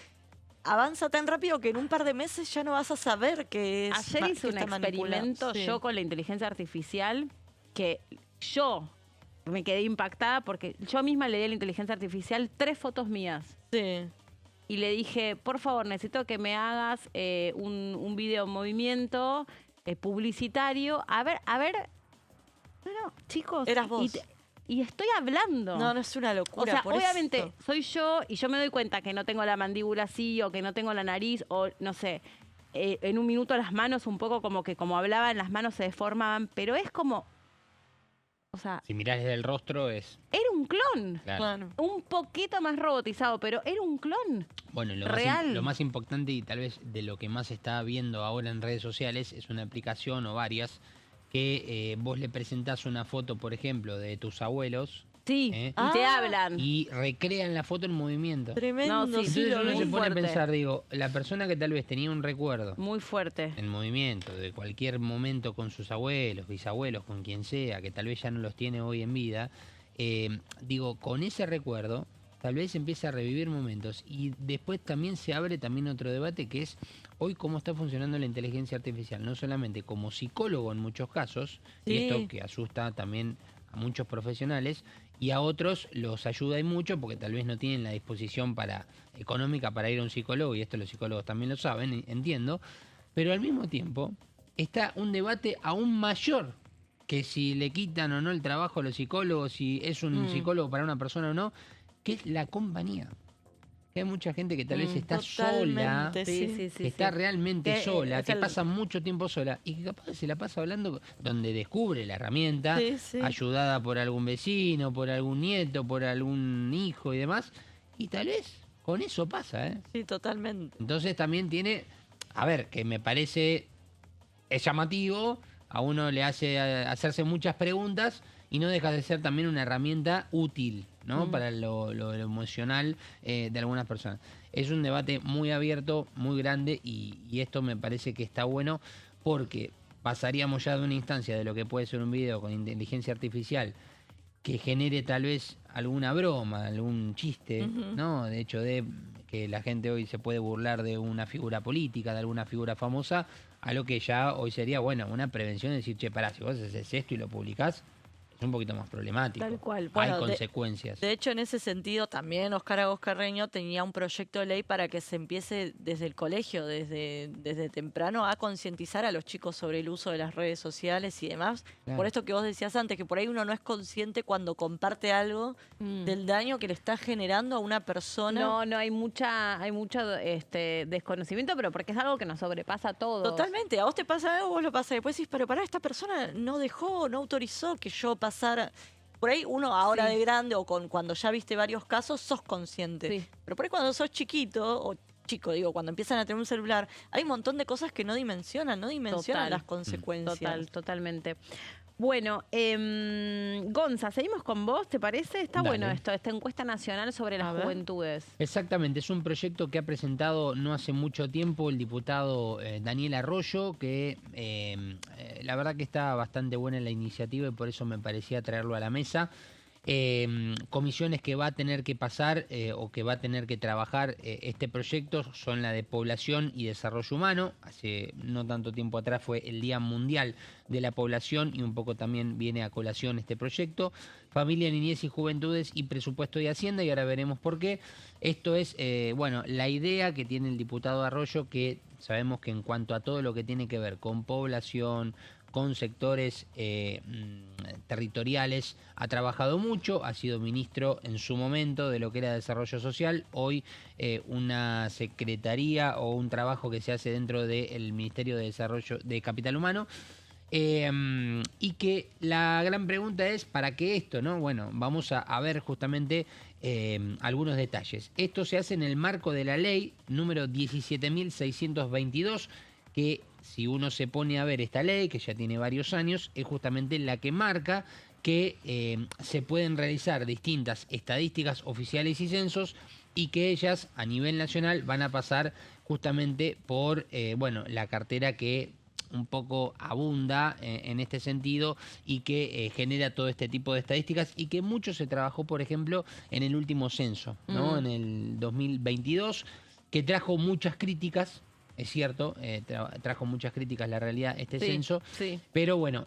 avanza tan rápido que en un par de meses ya no vas a saber que es. Ayer hice un experimento yo con la inteligencia artificial que yo me quedé impactada porque yo misma le di a la inteligencia artificial 3 fotos mías. Sí. Y le dije, por favor, necesito que me hagas un video en movimiento publicitario. A ver. No, chicos. Eras vos. Y estoy hablando. No es una locura. O sea, obviamente soy yo y yo me doy cuenta que no tengo la mandíbula así o que no tengo la nariz o no sé. en un minuto las manos un poco como que como hablaban, las manos se deformaban, pero es como, o sea, Si mirás desde el rostro es... era un clon. Claro. Claro. Un poquito más robotizado, pero era un clon. Bueno, Real. lo más importante y tal vez de lo que más se está viendo ahora en redes sociales es una aplicación o varias que vos le presentás una foto, por ejemplo, de tus abuelos Sí, ¿eh? y te hablan. y recrean la foto en movimiento. Tremendo. No, sí, sí, Entonces lo uno vi. se pone a fuerte. pensar, digo, la persona que tal vez tenía un recuerdo Muy fuerte. en movimiento de cualquier momento con sus abuelos, bisabuelos, con quien sea, que tal vez ya no los tiene hoy en vida, digo, con ese recuerdo tal vez empieza a revivir momentos y después también se abre también otro debate que es hoy cómo está funcionando la inteligencia artificial, no solamente como psicólogo en muchos casos, y Sí. esto que asusta también a muchos profesionales, y a otros los ayuda y mucho porque tal vez no tienen la disposición económica para ir a un psicólogo, y esto los psicólogos también lo saben, entiendo, pero al mismo tiempo está un debate aún mayor que si le quitan o no el trabajo a los psicólogos, si es un psicólogo para una persona o no, que es la compañía. Que hay mucha gente que tal vez está sola, Totalmente, sí. que está realmente Que, sola, es que el- pasa mucho tiempo sola y que capaz se la pasa hablando donde descubre la herramienta, Sí, sí. ayudada por algún vecino, por algún nieto, por algún hijo y demás, y tal vez con eso pasa, ¿eh? Sí, totalmente. Entonces también tiene, a ver, que me parece, es llamativo, a uno le hace hacerse muchas preguntas y no deja de ser también una herramienta útil, ¿no? Para lo emocional de algunas personas. Es un debate muy abierto, muy grande y esto me parece que está bueno porque pasaríamos ya de una instancia de lo que puede ser un video con inteligencia artificial que genere tal vez alguna broma, algún chiste, ¿no? De hecho, de que la gente hoy se puede burlar de una figura política, de alguna figura famosa, a lo que ya hoy sería, bueno, una prevención de decir, che, pará, si vos haces esto y lo publicás, es un poquito más problemático. Tal cual. Hay Bueno, consecuencias. De hecho, en ese sentido, también Óscar Agos Carreño tenía un proyecto de ley para que se empiece desde el colegio, desde temprano, a concientizar a los chicos sobre el uso de las redes sociales y demás. Claro. Por esto que vos decías antes, que por ahí uno no es consciente cuando comparte algo del daño que le está generando a una persona. No, hay mucho desconocimiento, pero porque es algo que nos sobrepasa a todos. Totalmente. A vos te pasa algo, vos lo pasás. Después decís, pero pará, esta persona no dejó, no autorizó que yo pasara. Por ahí uno ahora Sí. de grande o cuando ya viste varios casos, sos consciente. Sí. Pero por ahí cuando sos chiquito, o chico, digo, cuando empiezan a tener un celular, hay un montón de cosas que no dimensionan Total. las consecuencias. Totalmente. Bueno, Gonza, seguimos con vos, ¿te parece? Está Dale. bueno esta encuesta nacional sobre A las ver. juventudes. Exactamente, es un proyecto que ha presentado no hace mucho tiempo el diputado Daniel Arroyo, que la verdad que está bastante buena la iniciativa y por eso me parecía traerlo a la mesa. Comisiones que va a tener que pasar o que va a tener que trabajar este proyecto son la de Población y Desarrollo Humano. Hace no tanto tiempo atrás fue el Día Mundial de la Población y un poco también viene a colación este proyecto. Familia, Niñez y Juventudes y Presupuesto y Hacienda, y ahora veremos por qué. Esto es, bueno, la idea que tiene el diputado Arroyo, que sabemos que en cuanto a todo lo que tiene que ver con población, con sectores territoriales, ha trabajado mucho, ha sido ministro en su momento de lo que era desarrollo social, hoy una secretaría o un trabajo que se hace dentro del Ministerio de Desarrollo de Capital Humano. Y que la gran pregunta es, ¿para qué esto? ¿No? Bueno, vamos a ver justamente algunos detalles. Esto se hace en el marco de la ley número 17.622, que si uno se pone a ver esta ley, que ya tiene varios años, es justamente la que marca que se pueden realizar distintas estadísticas oficiales y censos y que ellas a nivel nacional van a pasar justamente por bueno, la cartera que un poco abunda en este sentido y que genera todo este tipo de estadísticas y que mucho se trabajó, por ejemplo, en el último censo, ¿no? En el 2022, que trajo muchas críticas. Es cierto, trajo muchas críticas la realidad este censo, Sí. pero bueno,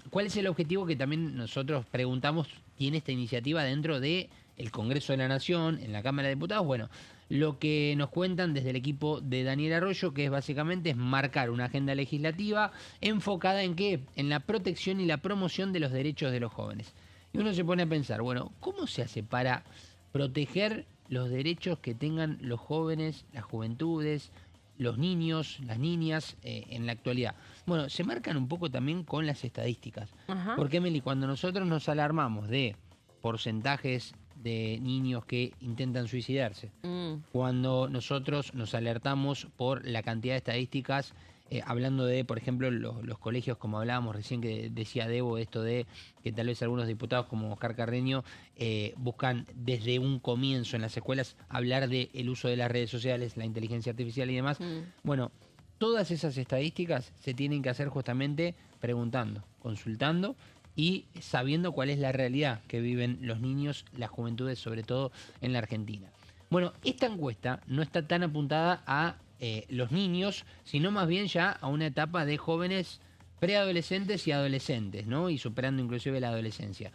¿cuál es el objetivo que también nosotros preguntamos tiene esta iniciativa dentro de el Congreso de la Nación, en la Cámara de Diputados? Bueno, lo que nos cuentan desde el equipo de Daniel Arroyo, que es básicamente es marcar una agenda legislativa enfocada en ¿qué? En la protección y la promoción de los derechos de los jóvenes. Y uno se pone a pensar, bueno, ¿cómo se hace para proteger los derechos que tengan los jóvenes, las juventudes, los niños, las niñas en la actualidad? Bueno, se marcan un poco también con las estadísticas. Ajá. Porque, Meli, cuando nosotros nos alarmamos de porcentajes de niños que intentan suicidarse, cuando nosotros nos alertamos por la cantidad de estadísticas, hablando de, por ejemplo, los colegios, como hablábamos recién, que decía Debo, esto de que tal vez algunos diputados como Oscar Carreño buscan desde un comienzo en las escuelas hablar del uso de las redes sociales, la inteligencia artificial y demás. Bueno, todas esas estadísticas se tienen que hacer justamente preguntando, consultando y sabiendo cuál es la realidad que viven los niños, las juventudes, sobre todo en la Argentina. Bueno, esta encuesta no está tan apuntada a los niños, sino más bien ya a una etapa de jóvenes preadolescentes y adolescentes, ¿no? Y superando inclusive la adolescencia.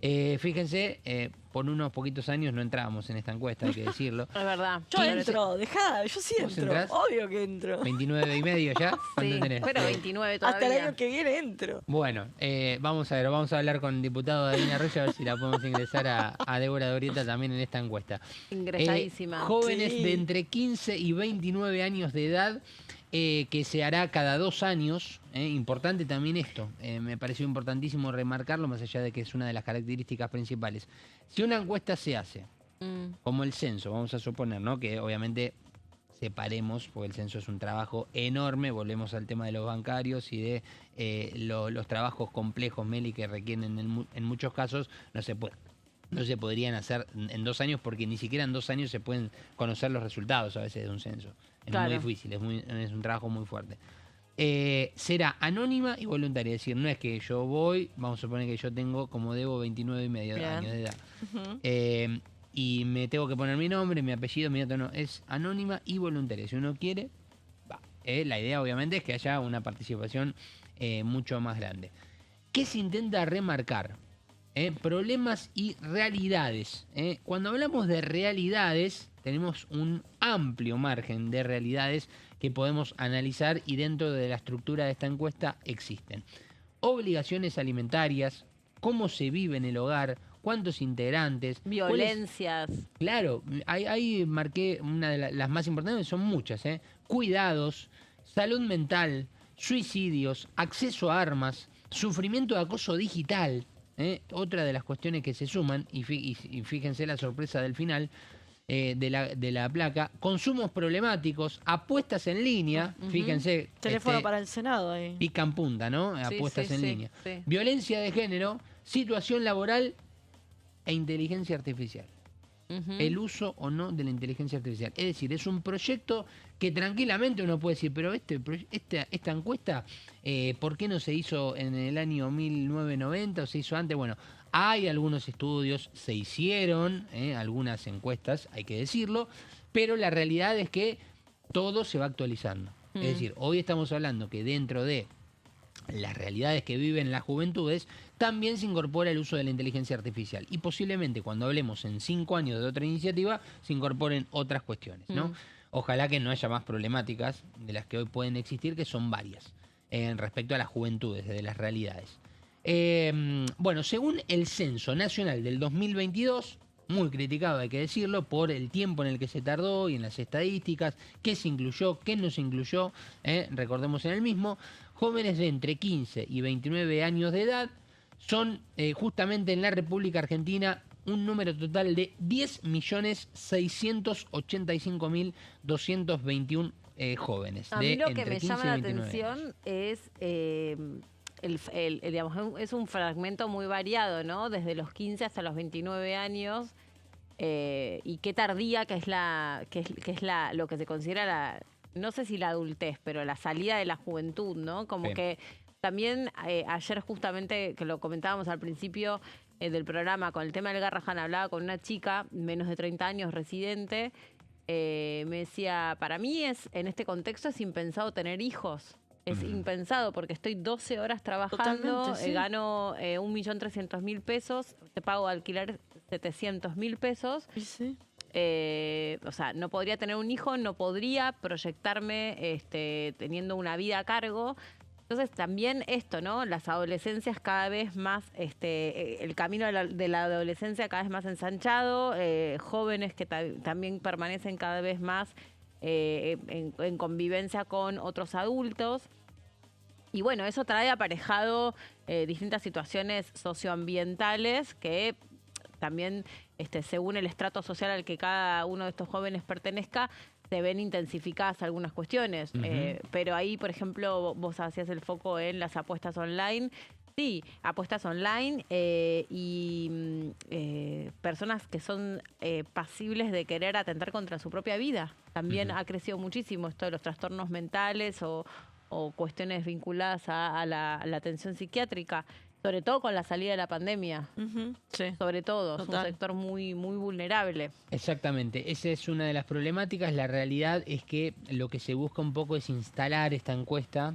Fíjense, por unos poquitos años no entrábamos en esta encuesta, hay que decirlo. Es verdad. Yo entro, dejá, yo sí ¿Vos entro. entrás? Obvio que entro. 29 y medio ya. ¿Cuánto Sí, tenés? pero 29 todavía. Hasta el año que viene entro. Bueno, vamos a ver, vamos a hablar con el diputado David Arroyo a ver si la podemos ingresar a Débora Dorieta también en esta encuesta. Ingresadísima. Jóvenes Sí. de entre 15 y 29 años de edad, que se hará cada 2 años. Importante también esto, me pareció importantísimo remarcarlo, más allá de que es una de las características principales. Si una encuesta se hace, como el censo, vamos a suponer, ¿no? Que obviamente separemos, porque el censo es un trabajo enorme, volvemos al tema de los bancarios y de los trabajos complejos, Meli, que requieren en muchos casos, no se podrían hacer en 2 años, porque ni siquiera en 2 años se pueden conocer los resultados a veces de un censo. Es Claro. muy difícil, es un trabajo muy fuerte. Será anónima y voluntaria, es decir, no es que yo voy, vamos a suponer que yo tengo, como Debo, 29 y medio Bien. años de edad. Ujú. Y me tengo que poner mi nombre, mi apellido, mi dato, no, es anónima y voluntaria. Si uno quiere, va. La idea obviamente es que haya una participación mucho más grande. ¿Qué se intenta remarcar? Problemas y realidades. Cuando hablamos de realidades, tenemos un amplio margen de realidades que podemos analizar y dentro de la estructura de esta encuesta existen. Obligaciones alimentarias, cómo se vive en el hogar, cuántos integrantes, Violencias. Claro, ahí marqué una de las más importantes, son muchas. Cuidados, salud mental, suicidios, acceso a armas, sufrimiento de acoso digital, otra de las cuestiones que se suman, y fíjense la sorpresa del final de la placa, consumos problemáticos, apuestas en línea, fíjense. Teléfono para el Senado ahí. Pica en punta, ¿no? Sí, Apuestas sí, en sí, línea. sí. Violencia de género, situación laboral e inteligencia artificial. El uso o no de la inteligencia artificial. Es decir, es un proyecto que tranquilamente uno puede decir, pero esta encuesta, ¿por qué no se hizo en el año 1990 o se hizo antes? Bueno, hay algunos estudios, se hicieron algunas encuestas, hay que decirlo, pero la realidad es que todo se va actualizando. Es decir, hoy estamos hablando que dentro de las realidades que viven las juventudes, también se incorpora el uso de la inteligencia artificial. Y posiblemente cuando hablemos en 5 años de otra iniciativa, se incorporen otras cuestiones, ¿no? Ojalá que no haya más problemáticas de las que hoy pueden existir, que son varias, respecto a las juventudes, de las realidades. Bueno, según el Censo Nacional del 2022, muy criticado, hay que decirlo, por el tiempo en el que se tardó y en las estadísticas, qué se incluyó, qué no se incluyó, recordemos en el mismo, jóvenes de entre 15 y 29 años de edad son justamente en la República Argentina un número total de 10.685.221 jóvenes. A mí lo que entre me 15 llama y la 29 atención años. es, digamos, es un fragmento muy variado, ¿no? Desde los 15 hasta los 29 años. Y qué tardía que es lo que se considera la, no sé si la adultez, pero la salida de la juventud, ¿no? Como Sí. que también ayer justamente, que lo comentábamos al principio del programa, con el tema del Garrahan, hablaba con una chica, menos de 30 años, residente, me decía, para mí en este contexto es impensado tener hijos. Es impensado porque estoy 12 horas trabajando, Totalmente, sí. gano 1.300.000 pesos, te pago alquiler 700.000 pesos. Sí, sí. O sea, no podría tener un hijo, no podría proyectarme teniendo una vida a cargo. Entonces también esto, ¿no? Las adolescencias cada vez más, el camino de la adolescencia cada vez más ensanchado, jóvenes que también permanecen cada vez más en convivencia con otros adultos. Y bueno, eso trae aparejado distintas situaciones socioambientales que también, según el estrato social al que cada uno de estos jóvenes pertenezca, se ven intensificadas algunas cuestiones. Pero ahí, por ejemplo, vos hacías el foco en las apuestas online. Sí, apuestas online y personas que son pasibles de querer atentar contra su propia vida. También ha crecido muchísimo esto de los trastornos mentales o cuestiones vinculadas a la atención psiquiátrica, sobre todo con la salida de la pandemia. Sí. Sobre todo, Total. es un sector muy, muy vulnerable. Exactamente, esa es una de las problemáticas. La realidad es que lo que se busca un poco es instalar esta encuesta,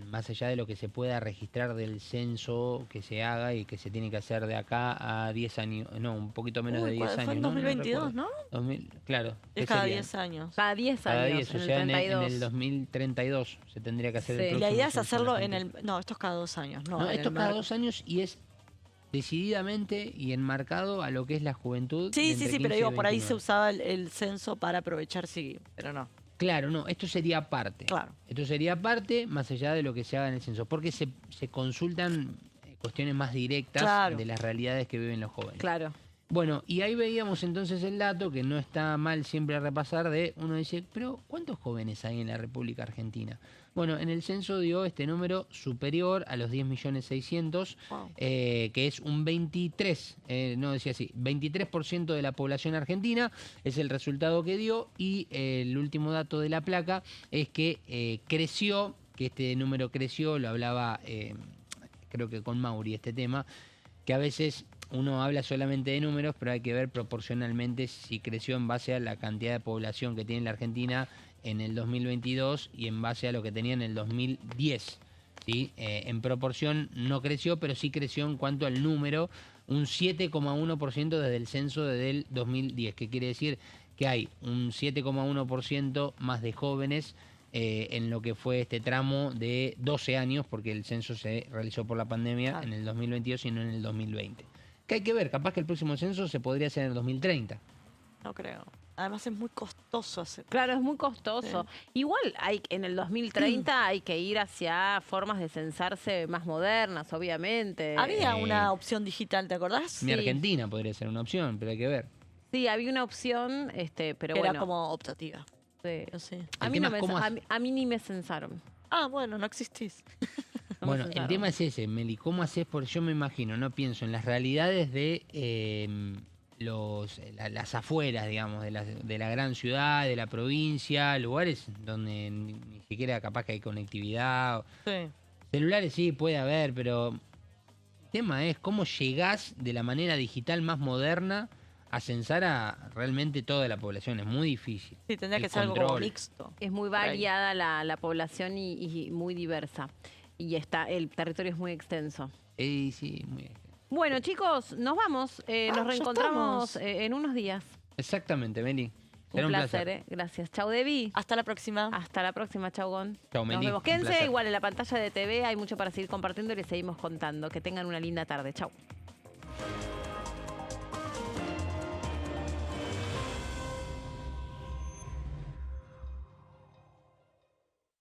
más allá de lo que se pueda registrar del censo que se haga y que se tiene que hacer de acá a 10 años, no, un poquito menos de 10 años. Fue en 2022, ¿no? 2000, claro. Es ¿qué cada sería? 10 años. Cada 10 Cada años, 10, o en sea, el en 32. el 2032 se tendría que hacer Sí. el Y próximo la idea es censo hacerlo argentino. en el... No, esto es cada 2 años. No, No, en esto el es cada marco. 2 años y es decididamente y enmarcado a lo que es la juventud. Sí, de sí, entre sí, pero 15 y digo, por ahí se 29. usaba el censo para aprovechar, sí, pero no. Claro, no, esto sería aparte. Claro. Esto sería aparte, más allá de lo que se haga en el censo, porque se consultan cuestiones más directas Claro. de las realidades que viven los jóvenes. Claro. Bueno, y ahí veíamos entonces el dato, que no está mal siempre repasar, uno dice, pero ¿cuántos jóvenes hay en la República Argentina? Bueno, en el censo dio este número superior a los 10.600.000, Wow. que es un 23% de la población argentina, es el resultado que dio, y el último dato de la placa es que creció, que este número creció, lo hablaba creo que con Mauri este tema, que a veces uno habla solamente de números, pero hay que ver proporcionalmente si creció en base a la cantidad de población que tiene la Argentina en el 2022 y en base a lo que tenía en el 2010. ¿Sí? En proporción no creció, pero sí creció en cuanto al número, un 7,1% desde el censo del 2010, que quiere decir que hay un 7,1% más de jóvenes en lo que fue este tramo de 12 años, porque el censo se realizó por la pandemia en el 2022 y no en el 2020. Que hay que ver, capaz que el próximo censo se podría hacer en el 2030. No creo. Además es muy costoso hacer. Claro, es muy costoso. Igual en el 2030 hay que ir hacia formas de censarse más modernas, obviamente. Había una opción digital, ¿te acordás? Mi Argentina podría ser una opción, pero hay que ver. Sí, había una opción, pero Era bueno. como optativa. Sí. No sé. A El mí, tema no es me, cómo a mí ni me censaron. Ah, bueno, no existís. No me Bueno, el censaron. tema es ese, Meli, ¿cómo haces? Porque yo me imagino, no pienso en las realidades de las afueras, digamos, de la gran ciudad, de la provincia, lugares donde ni siquiera capaz que hay conectividad. Sí. Celulares sí, puede haber, pero el tema es cómo llegás de la manera digital más moderna a censar a realmente toda la población. Es muy difícil. Sí, tendría El que ser algo como control. mixto. Es muy Por ahí. variada la población y muy diversa. Y el territorio es muy extenso. Sí, muy bien. Bueno, chicos, nos vamos. Nos ya reencontramos estamos. en unos días. Exactamente, Meli. Será Un placer. Gracias. Chau, Debbie. Hasta la próxima. Hasta la próxima, chau, Gon. Chau, Nos Meli. vemos. Un Quédense placer. igual en la pantalla de TV. Hay mucho para seguir compartiendo y les seguimos contando. Que tengan una linda tarde. Chau.